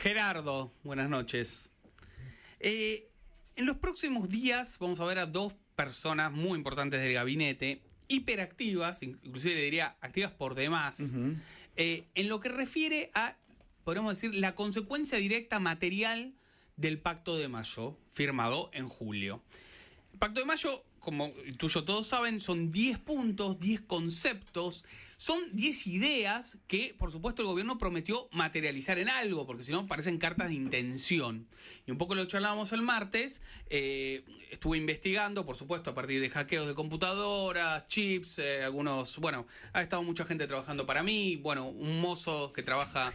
Gerardo, buenas noches. En los próximos días vamos a ver a dos personas muy importantes del gabinete, hiperactivas, inclusive le diría activas por demás, en lo que refiere a, podríamos decir, la consecuencia directa material del Pacto de Mayo, firmado en julio. El Pacto de Mayo, como tú y yo todos saben, son 10 puntos, 10 conceptos, son 10 ideas que, por supuesto, el gobierno prometió materializar en algo, porque si no parecen cartas de intención. Y un poco lo charlábamos el martes, estuve investigando, por supuesto, a partir de hackeos de computadoras, chips, algunos, bueno, ha estado mucha gente trabajando para mí, bueno, un mozo que trabaja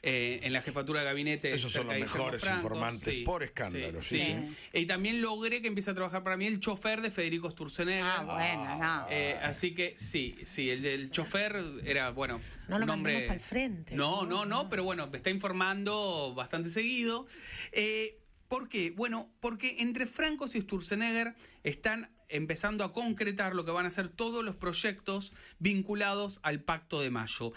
en la jefatura de gabinete. Esos son los mejores informantes, sí, por escándalo. Sí. Y también logré que empiece a trabajar para mí el chofer de Federico Sturzenegger. Bueno, no. Así que sí, el chofer era, bueno, no lo un hombre... mandemos al frente. No, pero bueno, me está informando bastante seguido. ¿Por qué? Bueno, porque entre Francos y Sturzenegger están empezando a concretar lo que van a ser todos los proyectos vinculados al Pacto de Mayo.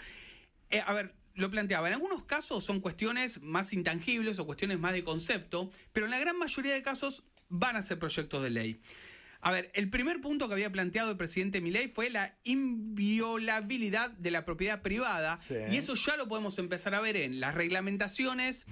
A ver, lo planteaba, en algunos casos son cuestiones más intangibles o cuestiones más de concepto, pero en la gran mayoría de casos van a ser proyectos de ley. A ver, el primer punto que había planteado el presidente Milei fue la inviolabilidad de la propiedad privada, sí. Y eso ya lo podemos empezar a ver en las reglamentaciones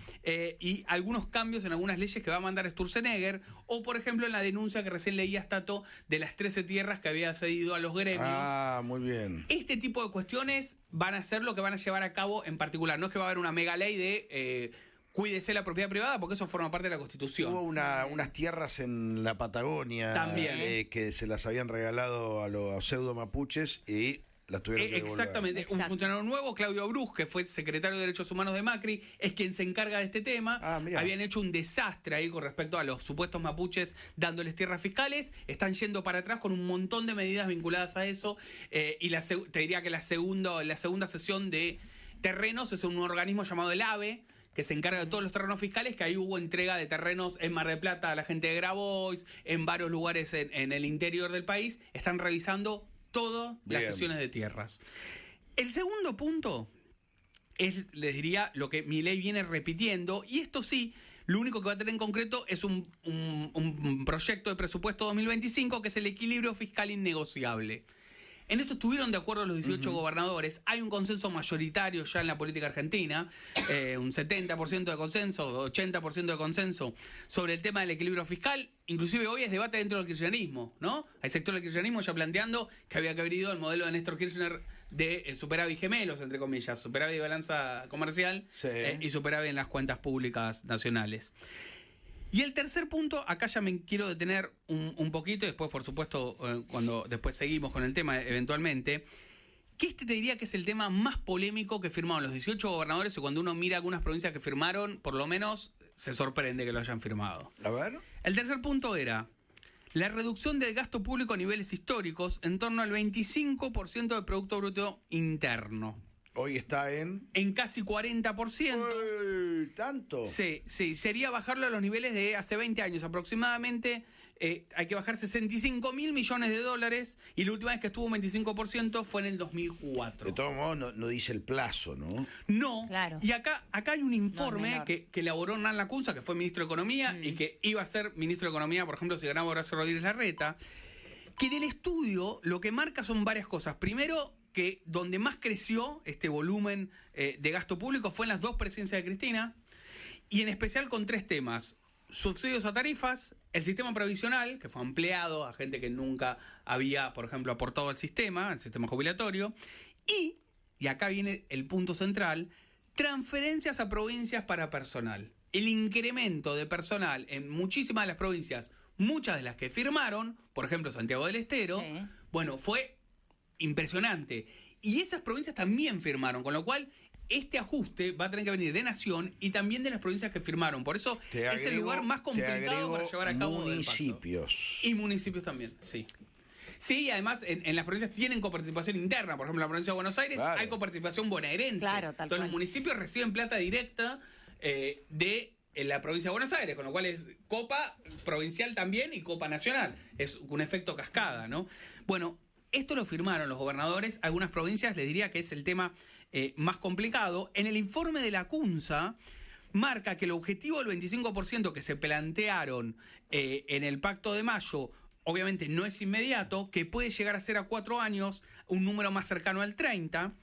y algunos cambios en algunas leyes que va a mandar Sturzenegger, o por ejemplo en la denuncia que recién leía Tato de las 13 tierras que había cedido a los gremios. Ah, muy bien. Este tipo de cuestiones van a ser lo que van a llevar a cabo en particular. No es que va a haber una mega ley de... cuídese la propiedad privada, porque eso forma parte de la Constitución. Hubo unas tierras en la Patagonia también, que se las habían regalado a los pseudo mapuches y las tuvieron que devolver. Exactamente. Un funcionario nuevo, Claudio Bruj, que fue secretario de Derechos Humanos de Macri, es quien se encarga de este tema. Habían hecho un desastre ahí con respecto a los supuestos mapuches dándoles tierras fiscales. Están yendo para atrás con un montón de medidas vinculadas a eso. Y te diría que la segunda sesión de terrenos es un organismo llamado el AVE, que se encarga de todos los terrenos fiscales, que ahí hubo entrega de terrenos en Mar del Plata a la gente de Grabois, en varios lugares en el interior del país. Están revisando todas las sesiones de tierras. El segundo punto es, les diría, lo que Milei viene repitiendo, y esto sí, lo único que va a tener en concreto es un proyecto de presupuesto 2025, que es el equilibrio fiscal innegociable. En esto estuvieron de acuerdo los 18 gobernadores. Hay un consenso mayoritario ya en la política argentina, un 70% de consenso, 80% de consenso sobre el tema del equilibrio fiscal. Inclusive hoy es debate dentro del kirchnerismo, ¿no? Hay sectores del kirchnerismo ya planteando que había que haber ido al modelo de Néstor Kirchner de superávit gemelos, entre comillas, superávit de balanza comercial, sí, y superávit en las cuentas públicas nacionales. Y el tercer punto, acá ya me quiero detener un poquito, y después, por supuesto, cuando después seguimos con el tema eventualmente, que te diría que es el tema más polémico que firmaron los 18 gobernadores, y cuando uno mira algunas provincias que firmaron, por lo menos se sorprende que lo hayan firmado. A ver. El tercer punto era la reducción del gasto público a niveles históricos en torno al 25% del Producto Bruto Interno. Hoy está en casi 40%. ¿Tanto? Sí, sería bajarlo a los niveles de hace 20 años aproximadamente. Hay que bajar 65 mil millones de dólares, y la última vez que estuvo un 25% fue en el 2004. De todos modos, no dice el plazo, ¿no? No, claro. Y acá hay un informe que elaboró Hernán Lacunza, que fue ministro de Economía, y que iba a ser ministro de Economía, por ejemplo, si ganaba Horacio Rodríguez Larreta, que en el estudio lo que marca son varias cosas. Primero, que donde más creció este volumen de gasto público fue en las dos presidencias de Cristina, y en especial con tres temas: subsidios a tarifas, el sistema previsional, que fue ampliado a gente que nunca había, por ejemplo, aportado al sistema jubilatorio, y acá viene el punto central, transferencias a provincias para personal. El incremento de personal en muchísimas de las provincias, muchas de las que firmaron, por ejemplo Santiago del Estero, bueno, fue impresionante. Y esas provincias también firmaron, con lo cual este ajuste va a tener que venir de Nación y también de las provincias que firmaron. Por eso es el lugar más complicado para llevar a cabo municipios. Y municipios también, sí. Sí, y además en las provincias tienen coparticipación interna. Por ejemplo, en la provincia de Buenos Aires hay coparticipación bonaerense. Claro, entonces los municipios reciben plata directa de la provincia de Buenos Aires, con lo cual es copa provincial también y copa nacional. Es un efecto cascada, ¿no? Bueno, esto lo firmaron los gobernadores. Algunas provincias les diría que es el tema más complicado. En el informe de Lacunza marca que el objetivo del 25% que se plantearon en el Pacto de Mayo, obviamente no es inmediato, que puede llegar a ser a 4 años, un número más cercano al 30%.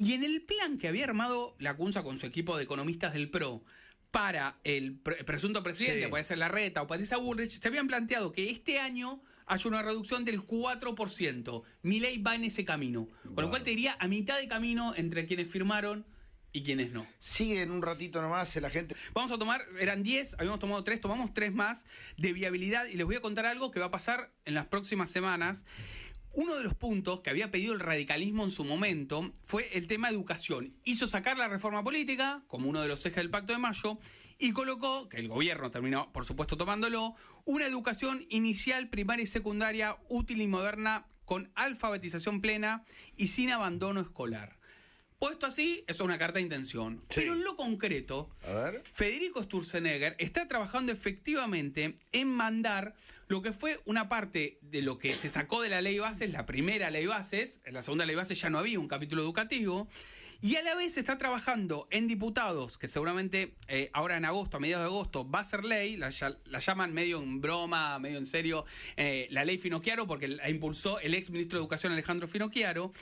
Y en el plan que había armado la CUNSA con su equipo de economistas del PRO para el presunto presidente, puede ser Larreta o Patricia Bullrich, se habían planteado que este año haya una reducción del 4%. Milei va en ese camino. Con lo cual te diría a mitad de camino entre quienes firmaron y quienes no. Sigue en un ratito nomás la gente. Vamos a tomar, eran 10, habíamos tomado 3, tomamos 3 más de viabilidad y les voy a contar algo que va a pasar en las próximas semanas. Uno de los puntos que había pedido el radicalismo en su momento fue el tema educación. Hizo sacar la reforma política como uno de los ejes del Pacto de Mayo y colocó, que el gobierno terminó por supuesto tomándolo, una educación inicial, primaria y secundaria útil y moderna con alfabetización plena y sin abandono escolar. Puesto así, eso es una carta de intención. Sí. Pero en lo concreto, Federico Sturzenegger está trabajando efectivamente en mandar lo que fue una parte de lo que se sacó de la ley bases, la primera ley bases, en la segunda ley bases ya no había un capítulo educativo, y a la vez está trabajando en diputados, que seguramente ahora en agosto, a mediados de agosto, va a ser ley, la llaman medio en broma, medio en serio, la ley Finocchiaro, porque la impulsó el ex ministro de Educación Alejandro Finocchiaro.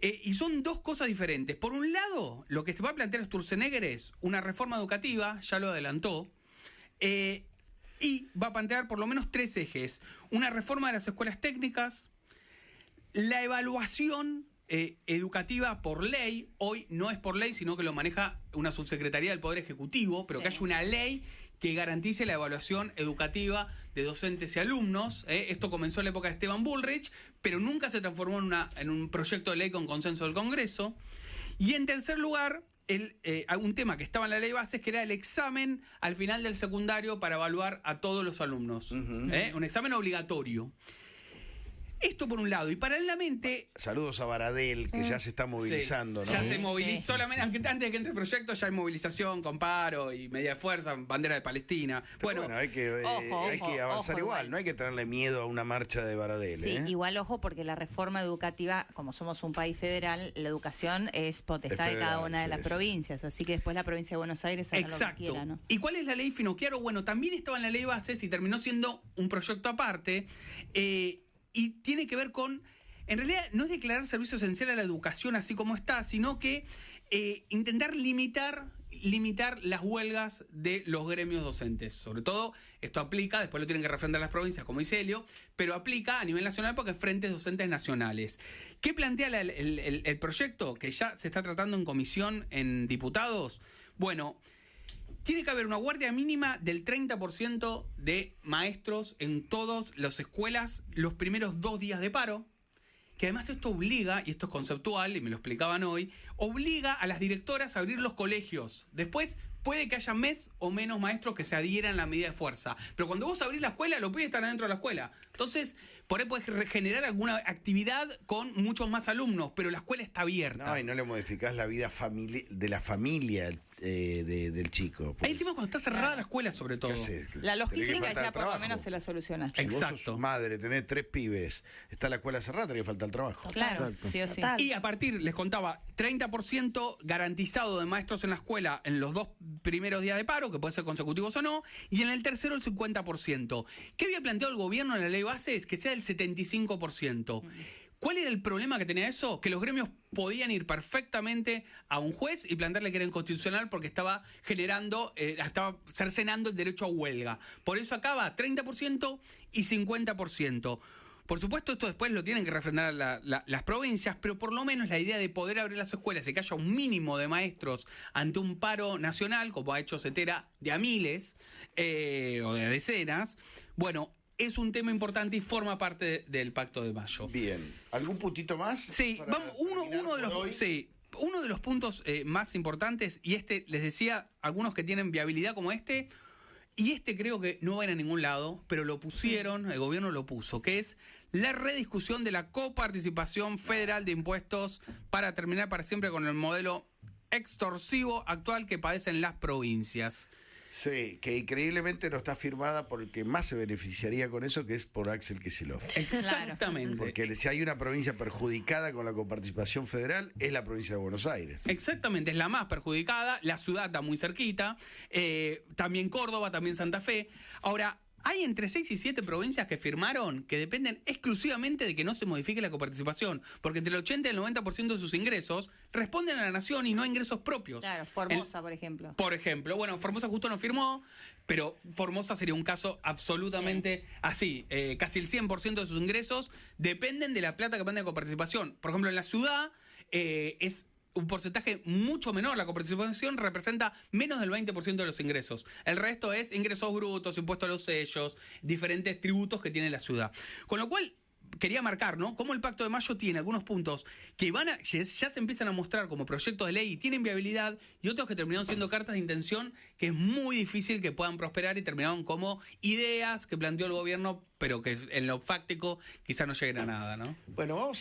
Y son dos cosas diferentes. Por un lado, lo que se va a plantear Sturzenegger es una reforma educativa, ya lo adelantó, y va a plantear por lo menos 3 ejes. Una reforma de las escuelas técnicas, la evaluación educativa por ley, hoy no es por ley, sino que lo maneja una subsecretaría del Poder Ejecutivo, pero que haya una ley que garantice la evaluación educativa de docentes y alumnos. Esto comenzó en la época de Esteban Bullrich, pero nunca se transformó en un proyecto de ley con consenso del Congreso. Y en tercer lugar, un tema que estaba en la ley bases, que era el examen al final del secundario para evaluar a todos los alumnos. Un examen obligatorio. Esto por un lado, y paralelamente... Saludos a Baradel, que ya se está movilizando, sí, ¿no? Ya se moviliza, solamente antes de que entre el proyecto ya hay movilización con paro y medida de fuerza, bandera de Palestina. Bueno, hay que avanzar igual, no hay que tenerle miedo a una marcha de Baradel. Sí, igual ojo, porque la reforma educativa, como somos un país federal, la educación es potestad de cada una de las provincias, así que después la provincia de Buenos Aires haga lo que quiera, ¿no? ¿Y cuál es la ley Finocchiaro? Bueno, también estaba en la ley bases y terminó siendo un proyecto aparte, y tiene que ver con, en realidad no es declarar servicio esencial a la educación así como está, sino que intentar limitar las huelgas de los gremios docentes. Sobre todo, esto aplica, después lo tienen que refrendar las provincias, como dice Helio, pero aplica a nivel nacional porque es frentes docentes nacionales. ¿Qué plantea el proyecto que ya se está tratando en comisión en diputados? Bueno, tiene que haber una guardia mínima del 30% de maestros en todas las escuelas los primeros 2 días de paro, que además esto obliga, y esto es conceptual, y me lo explicaban hoy, obliga a las directoras a abrir los colegios. Después puede que haya más o menos maestros que se adhieran a la medida de fuerza, pero cuando vos abrís la escuela, lo pibes están adentro de la escuela. Entonces, por ahí podés generar alguna actividad con muchos más alumnos, pero la escuela está abierta. No, y no le modificás la vida de la familia del chico. Hay el tema cuando está cerrada la escuela, sobre todo. La logística ya por lo menos se la solucionaste. Si vos sos madre, tenés 3 pibes, está la escuela cerrada, tenés que faltar el trabajo. Claro, sí o sí. Y a partir, les contaba, 30% garantizado de maestros en la escuela en los 2 primeros días de paro, que puede ser consecutivos o no, y en el tercero el 50%. ¿Qué había planteado el gobierno en la ley base? Es que sea del 75%. ¿Cuál era el problema que tenía eso? Que los gremios podían ir perfectamente a un juez y plantearle que era inconstitucional porque estaba estaba cercenando el derecho a huelga. Por eso acaba 30% y 50%. Por supuesto, esto después lo tienen que refrendar las provincias, pero por lo menos la idea de poder abrir las escuelas y que haya un mínimo de maestros ante un paro nacional, como ha hecho Cetera, de a miles o de a decenas, bueno, es un tema importante y forma parte del Pacto de Mayo. Bien. ¿Algún puntito más? Sí, vamos, uno de los puntos más importantes, y les decía, algunos que tienen viabilidad como y creo que no va a ir a ningún lado, pero lo pusieron, el gobierno lo puso, que es la rediscusión de la coparticipación federal de impuestos para terminar para siempre con el modelo extorsivo actual que padecen las provincias. Sí, que increíblemente no está firmada por el que más se beneficiaría con eso, que es por Axel Kicillof. Exactamente. Porque si hay una provincia perjudicada con la coparticipación federal, es la provincia de Buenos Aires. Exactamente, es la más perjudicada, la ciudad está muy cerquita, también Córdoba, también Santa Fe. Ahora, hay entre 6 y 7 provincias que firmaron que dependen exclusivamente de que no se modifique la coparticipación, porque entre el 80 y el 90% de sus ingresos responden a la nación y no a ingresos propios. Claro, Formosa, por ejemplo. Por ejemplo, bueno, Formosa justo no firmó, pero Formosa sería un caso absolutamente así. Casi el 100% de sus ingresos dependen de la plata que manda de coparticipación. Por ejemplo, en la ciudad es un porcentaje mucho menor. La coparticipación representa menos del 20% de los ingresos. El resto es ingresos brutos, impuestos a los sellos, diferentes tributos que tiene la ciudad. Con lo cual, quería marcar, ¿no?, cómo el Pacto de Mayo tiene algunos puntos que ya se empiezan a mostrar como proyectos de ley y tienen viabilidad, y otros que terminaron siendo cartas de intención que es muy difícil que puedan prosperar y terminaron como ideas que planteó el gobierno, pero que en lo fáctico quizá no lleguen a nada, ¿no? Bueno, vamos a